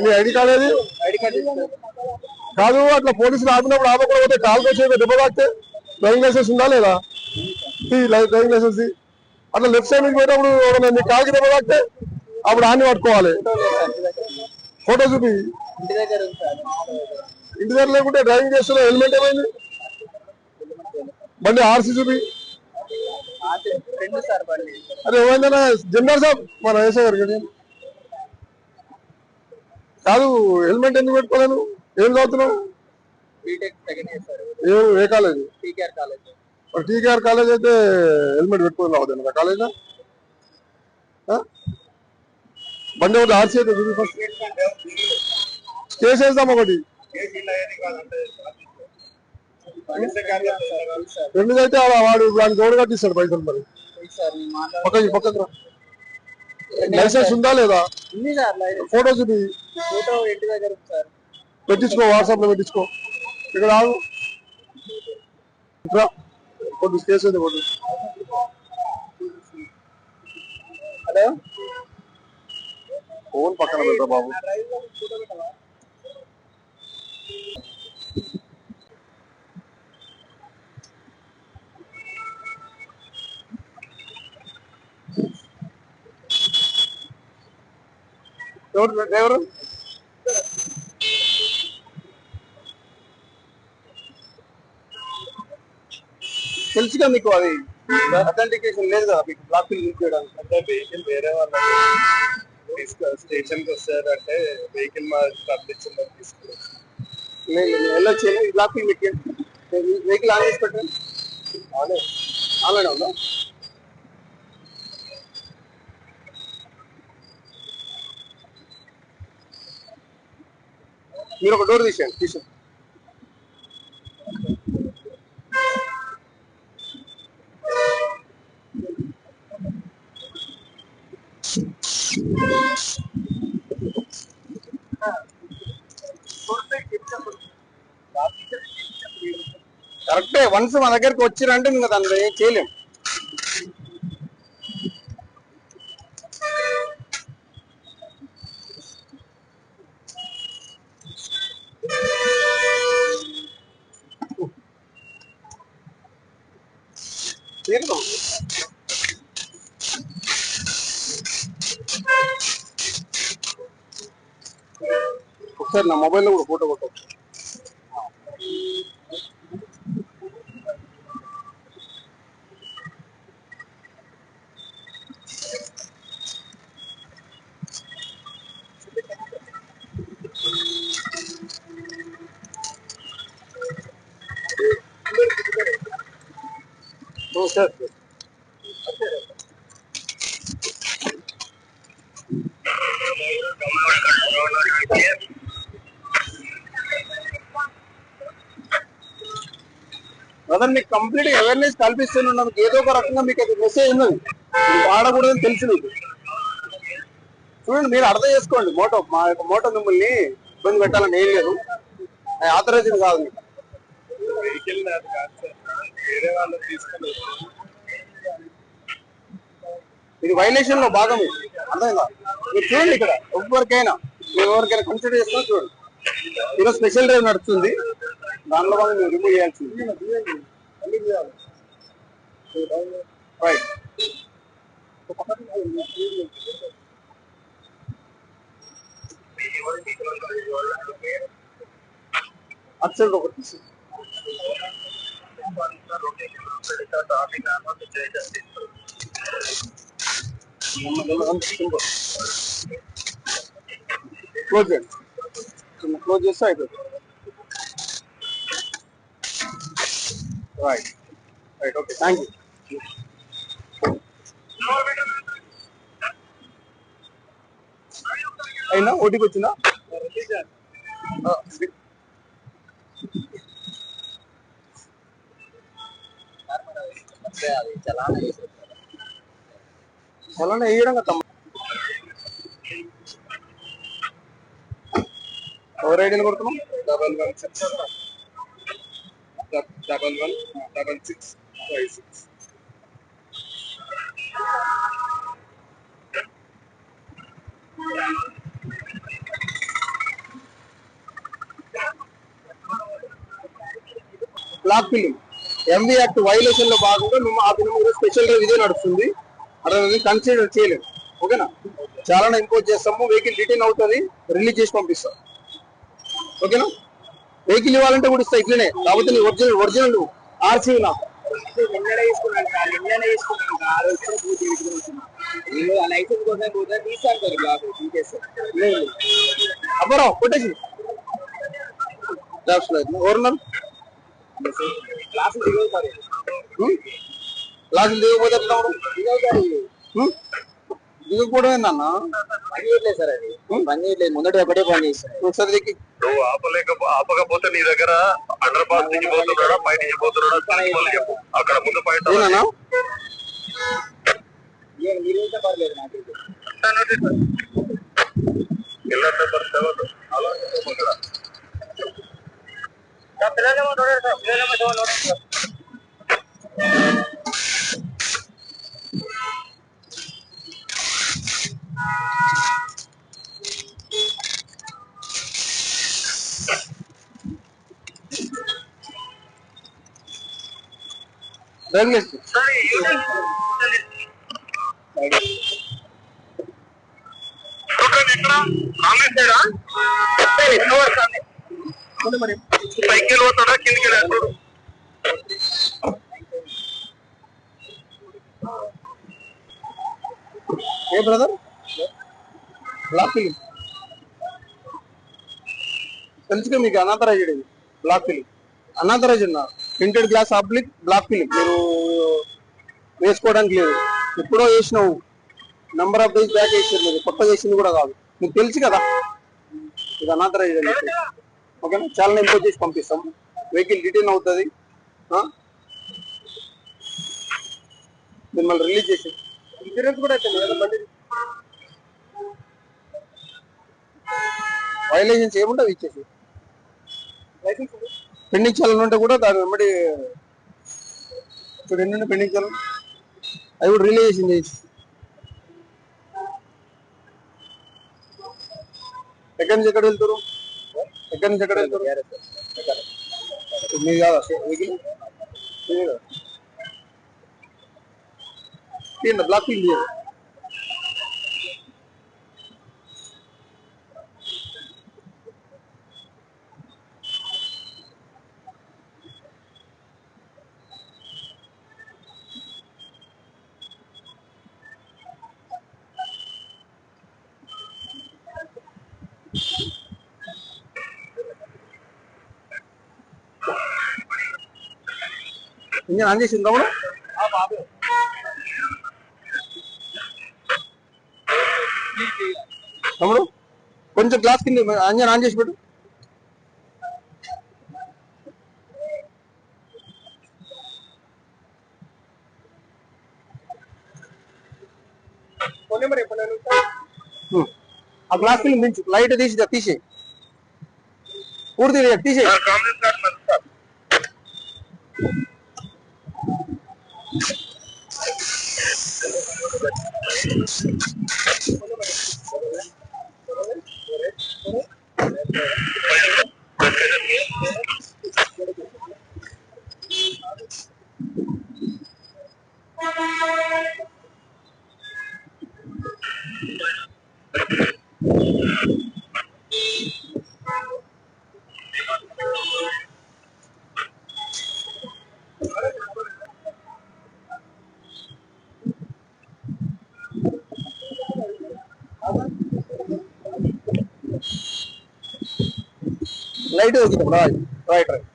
నీ ID card ఏది? కాదు, అట్లా పోలీసులు ఆపినప్పుడు ఆపకుండా పోతే కాల్ వచ్చి దెబ్బ తాకితే డ్రైవింగ్ లైసెన్స్ ఉందా లేదా? డ్రైవింగ్ లైసెన్స్ అట్లా లెఫ్ట్ సైడ్ నుంచి పోయేటప్పుడు నీ కాల్కి దెబ్బ తాకితే అప్పుడు ఆన్ని పట్టుకోవాలి. ఫోటో చూపి. ఇంటి దగ్గర లేకుంటే డ్రైవింగ్ చేస్తున్నా హెల్మెట్ ఏమైంది? బండి ఆర్సీ చూపి. అరే ఏమైందన్నా జనరల్ సాబ్ మన ఏసా గారికి కాదు, హెల్మెట్ ఎందుకు పెట్టుకోలేను? ఏం చదువుతున్నావు? ఏ కాలేజ్? టీకేఆర్ కాలేజ్ అయితే హెల్మెట్ పెట్టుకోవాలి రావద్దు కాలేజ్. బండి ఒకటి ఆర్సీ అయితే చూపి ఫస్ట్. కేసు వేద్దాం ఒకటి. ఎందుకైతే వాడు దానికి గౌడు కట్టిస్తాడు పైసలు. మరి పక్కకు లైసెన్స్ ఉందా లేదా? ఫోటో చూపి. పెట్టించుకో, వాట్సాప్ లో పెట్టించుకో. ఇక్కడ ఆగు, కొద్ది కేసు అయితే కొద్ది. హలో, ఫోన్ పక్కన పెట్టా బాబు. ఎవరు డ్రైవరు? తెలుసుగా మీకు, అది అథెంటికేషన్ లేదు కదా మీకు బ్లాక్ ఫిల్ చేయడానికి. అంటే వెహికల్ వేరే వాళ్ళు స్టేషన్ కి వస్తారంటే వెహికల్ మా పంపించిందని తీసుకున్నాను. వెళ్ళొచ్చు, బ్లాక్ ఫిల్ మీకు వెహికల్ ఆన్ చేసి పెట్టండి. ఆన్లైన్ ఉందా? మీరు ఒక డోర్ తీసేయండి. కరెక్టే, వన్స్ మా దగ్గరికి వచ్చిరంటే ఇంకా దాన్ని ఏం చేయలేం. ఒకసారి నా మొబైల్లో కూడా ఫోటో కొట్టచ్చు. సార్ బ్రదర్, మీకు కంప్లీట్ అవేర్నెస్ కల్పిస్తున్నాం. ఏదో ఒక రకంగా మీకు అది మెసేజ్ ఉన్నది, వాడకూడదని తెలుసు మీకు. చూడండి, మీరు అర్థం చేసుకోండి. మా యొక్క మోటో మిమ్మల్ని ఇబ్బంది పెట్టాలని ఏం లేదు, ఆథరైజ్డ్ కాదు. వెహికల్ వేరే వాళ్ళు తీసుకొని ఇది వైలేషన్ లో భాగం. అర్థమైందా? మీరు చూడండి, ఇక్కడ ఎవరికైనా కన్సిడర్ చేసుకొని చూడండి. ఈరోజు స్పెషల్ డ్రైవ్ నడుస్తుంది, దానిలో వాళ్ళు మీరు రిమూవ్ చేయాల్సింది. రైట్, అచ్చండి ఒకటి క్లోజ్ చేయండి. క్లోజ్ చేస్తే అయిపోతుంది. Right right, okay, thank you. అయినా ఓటీపీ వచ్చిందా? చలానా వేయడం కదా. ఎవరు ఐడియాని కొడుతున్నాం? 1116 116656. Black filling MV act violation లో భాగంగా మేము ఆ దినం స్పెషల్ గా ఇదే నడుస్తుంది. అదే కన్సిడర్ చేయలేదు. ఓకేనా, చాలా ఇంపోజ్ చేస్తాము. వెహికల్ రిటర్న్ అవుతుంది, రిలీజ్ చేసి పంపిస్తాం. ఓకేనా, వెహికల్ ఇవ్వాలంటే కూడా ఇస్తా ఇట్లనే. కాకపోతే నీ ఒరిజినల్ ఆర్సీ నాకు అబ్బరావు కొట్టేసి ఓరిజినల్ క్లాసులు దిగకపోతే దిగకపోవడం ఏందన్న? పని చేయట్లేదు సార్, అది పని చేయట్లేదు. ముందట ఒకటే పని చేస్తాను. ఒకసారి దిక్కి నువ్వు ఆపకపోతే నీ దగ్గర అండర్ పాస్ దిగిపోతున్నాడా పై నుంచి పోతున్నాడా చెప్పు. అక్కడ ముందు పైన పర్లేదు నాకు సైకిల్ పోతాడా కిందికి వెళ్ళాడు. ఏ బ్రదర్ బ్లాక్ ఫిలిం తెలుసుగా మీకు? అనాథరైజ్డ్ ఇది black film. Unauthorised printed glass oblique black film మీరు వేసుకోవడానికి లేదు. ఎప్పుడో వేసినావు, నెంబర్ ఆఫ్ డేస్ బ్యాక్ వేసారు. మీరు కొత్త వేసింది కూడా కాదు, మీకు తెలుసు కదా. ఇది అనాథరైజ్డ్ అని. ఓకేనా, చాలా ఇంపోజ్ చేసి పంపిస్తాం. వెహికల్ రిటర్న్ అవుతుంది, మిమ్మల్ని రిలీజ్ చేసి ఇన్సూరెన్స్ కూడా అవుతుంది కదా. బండి వైలేషన్స్ ఏముంటావు ఇచ్చేసి లైసెన్స్ పెండింగ్ చాలని ఉంటే కూడా దాని వెంబడి ఇప్పుడు ఎన్ని పెండింగ్ చాలని అవి కూడా రిలీజ్ చేసి ఎక్కడి నుంచి ఎక్కడ వెళ్తారు? ఎక్కడి నుంచి ఎక్కడ వెళ్తారు? మీరు కాదా వెహికల్ బ్లాక్ ఫీల్ చేయరు. ఇంజన్ ఆన్ చేసింది తమ్ముడు? తమ్ముడు కొంచెం గ్లాస్ కింద ఇంజన్ ఆన్ చేసి పెట్టు. ఆ గ్లాస్ కింద మించు, లైట్ తీసే పూర్తి తీసే. Light okay right right right.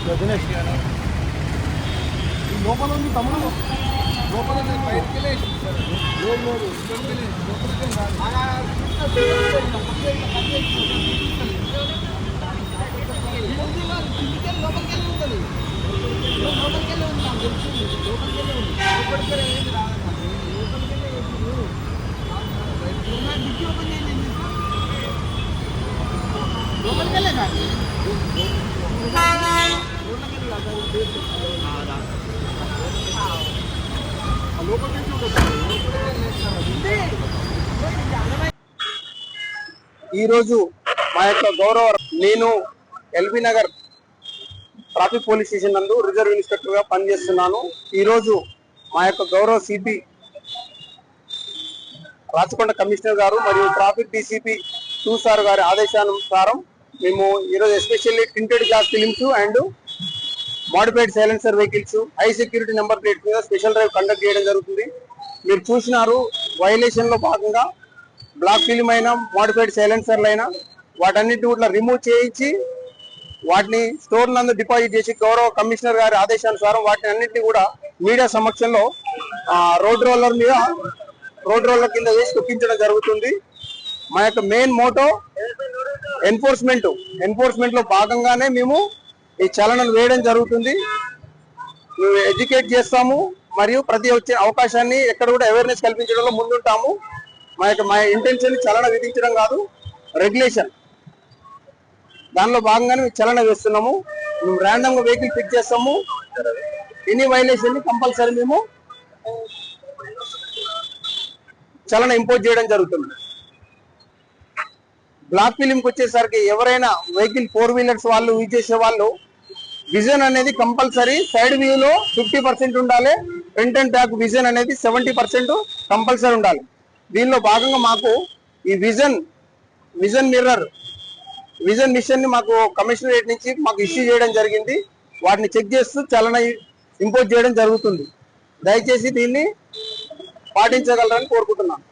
Dinesh లోపల ఉంది తమ్ముడు లోపల బయటకి లేదు ఈరోజు మా యొక్క గౌరవ నేను LB Nagar traffic police station నందు రిజర్వ్ ఇన్స్పెక్టర్ గా పనిచేస్తున్నాను. ఈరోజు మా యొక్క గౌరవ సిపి రాచకొండ కమిషనర్ గారు మరియు ట్రాఫిక్ డీసీపీ 2 సార్ గారి ఆదేశానుసారం మేము ఈరోజు especially tinted glass films and modified silencer vehicles high security number plate మీద స్పెషల్ డ్రైవ్ కండక్ట్ చేయడం జరుగుతుంది. మీరు చూసినారు వైలేషన్ లో భాగంగా బ్లాక్ ఫిలిం అయినా మోడిఫైడ్ సైలెన్సర్లు అయినా వాటన్నిటి కూడా రిమూవ్ చేయించి వాటిని స్టోర్ నందు డిపాజిట్ చేసి గౌరవ కమిషనర్ గారి ఆదేశానుసారం వాటిని అన్నింటినీ కూడా మీడియా సమక్షంలో రోడ్ రోలర్ కింద వేసి తొక్కించడం జరుగుతుంది. మా యొక్క మెయిన్ మోటో ఎన్ఫోర్స్మెంట్ లో భాగంగానే మేము ఈ చలనను వేయడం జరుగుతుంది. మేము ఎడ్యుకేట్ చేస్తాము మరియు ప్రతి వచ్చే అవకాశాన్ని ఎక్కడ కూడా అవేర్నెస్ కల్పించడంలో ముందుంటాము. మా ఇంటెన్షన్ చలన విధించడం కాదు, రెగ్యులేషన్ దానిలో భాగంగానే చలన వేస్తున్నాము. మేము ర్యాండమ్ గా వెహికల్ పిక్ చేస్తాము. ఎనీ వైలేషన్ కంపల్సరీ మేము చలన ఇంపోజ్ చేయడం జరుగుతుంది. బ్లాక్ ఫిలింకి వచ్చేసరికి ఎవరైనా వెహికల్ 4 వీలర్స్ వాళ్ళు యూజ్ చేసే వాళ్ళు విజన్ అనేది కంపల్సరీ సైడ్ వ్యూలో 50% ఉండాలి. ఫ్రంట్ అండ్ బ్యాక్ విజన్ అనేది 70% కంపల్సరీ ఉండాలి. దీనిలో భాగంగా మాకు ఈ విజన్ మిషన్ ని మాకు కమిషనరేట్ నుంచి మాకు ఇష్యూ చేయడం జరిగింది. వాటిని చెక్ చేస్తూ చలన ఇంపోజ్ చేయడం జరుగుతుంది. దయచేసి దీన్ని పాటించగలరని కోరుకుంటున్నాను.